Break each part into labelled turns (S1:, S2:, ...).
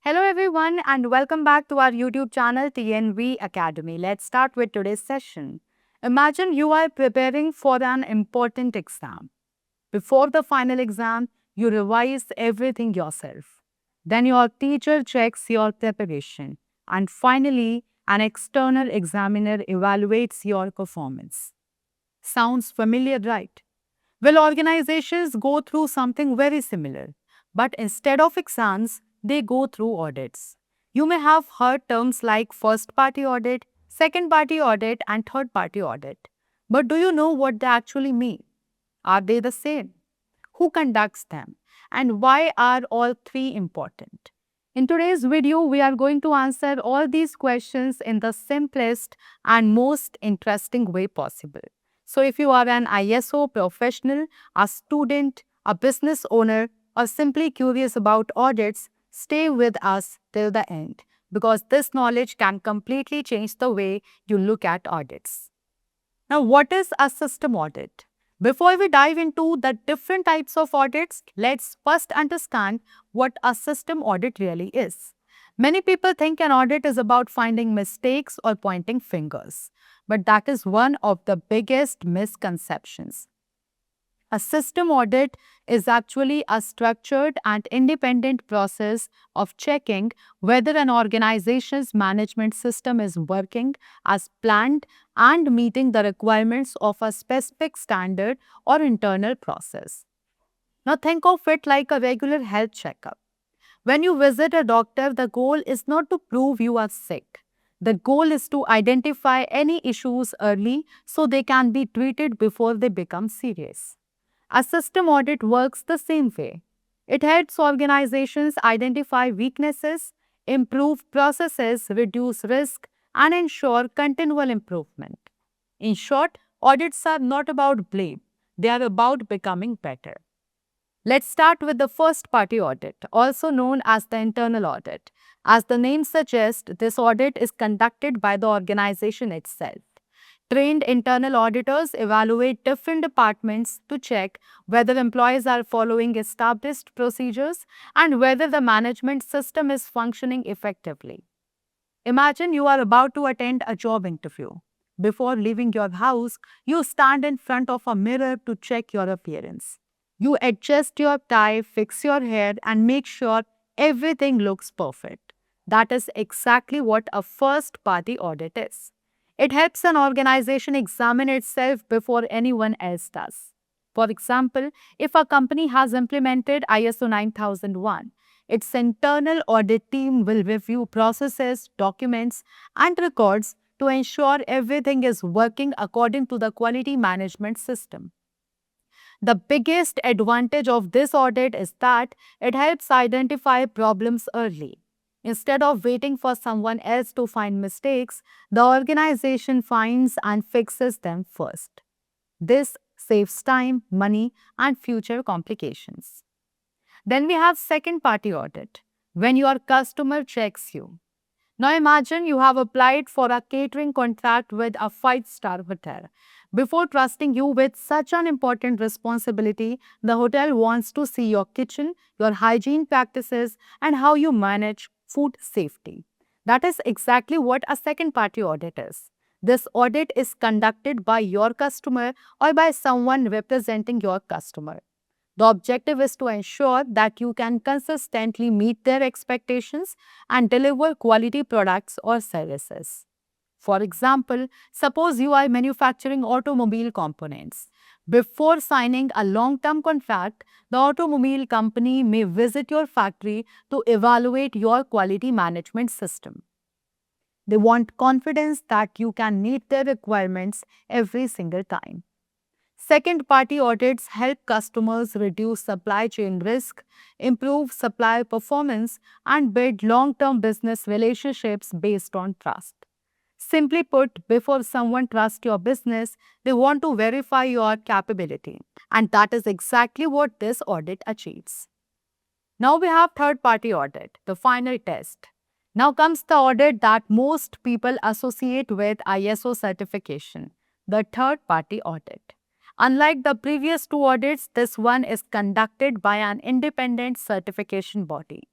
S1: Hello everyone and welcome back to our YouTube channel TNV Academy. Let's start with today's session. Imagine you are preparing for an important exam. Before the final exam, you revise everything yourself. Then your teacher checks your preparation. And finally, an external examiner evaluates your performance. Sounds familiar, right? Well, organizations go through something very similar, but instead of exams, they go through audits. You may have heard terms like first party audit, second party audit, and third party audit. But do you know what they actually mean? Are they the same? Who conducts them? And why are all three important? In today's video, we are going to answer all these questions in the simplest and most interesting way possible. So, if you are an ISO professional, a student, a business owner, or simply curious about audits, stay with us till the end because this knowledge can completely change the way you look at audits. Now, what is a system audit? Before we dive into the different types of audits, let's first understand what a system audit really is. Many people think an audit is about finding mistakes or pointing fingers, but that is one of the biggest misconceptions. A system audit is actually a structured and independent process of checking whether an organization's management system is working as planned and meeting the requirements of a specific standard or internal process. Now, think of it like a regular health checkup. When you visit a doctor, the goal is not to prove you are sick. The goal is to identify any issues early so they can be treated before they become serious. A system audit works the same way. It helps organizations identify weaknesses, improve processes, reduce risk, and ensure continual improvement. In short, audits are not about blame, they are about becoming better. Let's start with the first party audit, also known as the internal audit. As the name suggests, this audit is conducted by the organization itself. Trained internal auditors evaluate different departments to check whether employees are following established procedures and whether the management system is functioning effectively. Imagine you are about to attend a job interview. Before leaving your house, you stand in front of a mirror to check your appearance. You adjust your tie, fix your hair, and make sure everything looks perfect. That is exactly what a first party audit is. It helps an organization examine itself before anyone else does. For example, if a company has implemented ISO 9001, its internal audit team will review processes, documents, and records to ensure everything is working according to the quality management system. The biggest advantage of this audit is that it helps identify problems early. Instead of waiting for someone else to find mistakes, the organization finds and fixes them first. This saves time, money, and future complications. Then we have second party audit, when your customer checks you. Now imagine you have applied for a catering contract with a five-star hotel. Before trusting you with such an important responsibility, the hotel wants to see your kitchen, your hygiene practices, and how you manage food safety. That is exactly what a second party audit is. This audit is conducted by your customer or by someone representing your customer. The objective is to ensure that you can consistently meet their expectations and deliver quality products or services. For example, suppose you are manufacturing automobile components. Before signing a long term contract, the automobile company may visit your factory to evaluate your quality management system. They want confidence that you can meet their requirements every single time. Second party audits help customers reduce supply chain risk, improve supply performance, and build long term business relationships based on trust. Simply put, before someone trusts your business, they want to verify your capability. And that is exactly what this audit achieves. Now we have third party audit, the final test. Now comes the audit that most people associate with ISO certification, the third party audit. Unlike the previous two audits, this one is conducted by an independent certification body.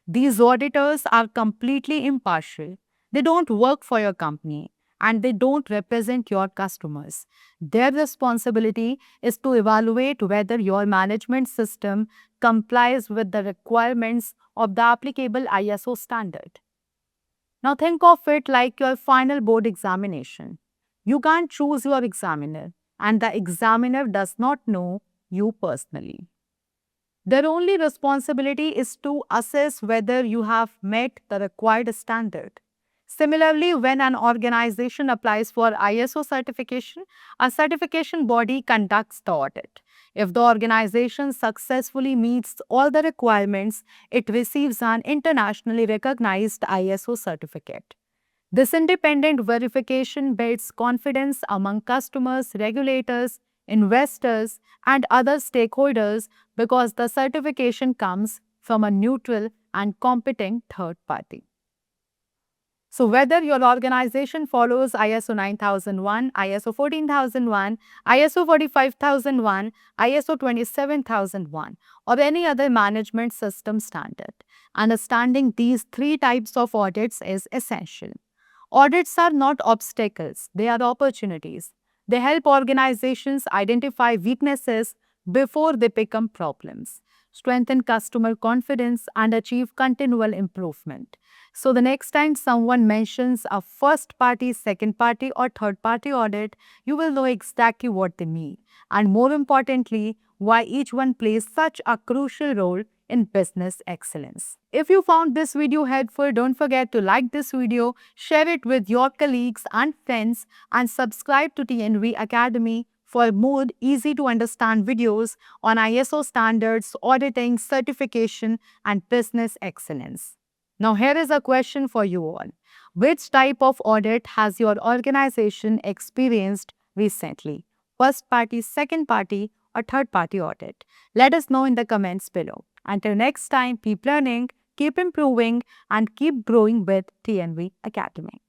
S1: These auditors are completely impartial. They don't work for your company and they don't represent your customers. Their responsibility is to evaluate whether your management system complies with the requirements of the applicable ISO standard. Now think of it like your final board examination. You can't choose your examiner, and the examiner does not know you personally. Their only responsibility is to assess whether you have met the required standard. Similarly, when an organization applies for ISO certification, a certification body conducts the audit. If the organization successfully meets all the requirements, it receives an internationally recognized ISO certificate. This independent verification builds confidence among customers, regulators, investors, and other stakeholders because the certification comes from a neutral and competent third party. So, whether your organization follows ISO 9001, ISO 14001, ISO 45001, ISO 27001, or any other management system standard, understanding these three types of audits is essential. Audits are not obstacles, they are opportunities. They help organizations identify weaknesses before they become problems, strengthen customer confidence, and achieve continual improvement. So, the next time someone mentions a first party, second party, or third party audit, you will know exactly what they mean. And more importantly, why each one plays such a crucial role in business excellence. If you found this video helpful, don't forget to like this video, share it with your colleagues and friends, and subscribe to TNV Academy for more easy to understand videos on ISO standards, auditing, certification, and business excellence. Now, here is a question for you all. Which type of audit has your organization experienced recently? First party, second party, or third party audit? Let us know in the comments below. Until next time, keep learning, keep improving, and keep growing with TNV Academy.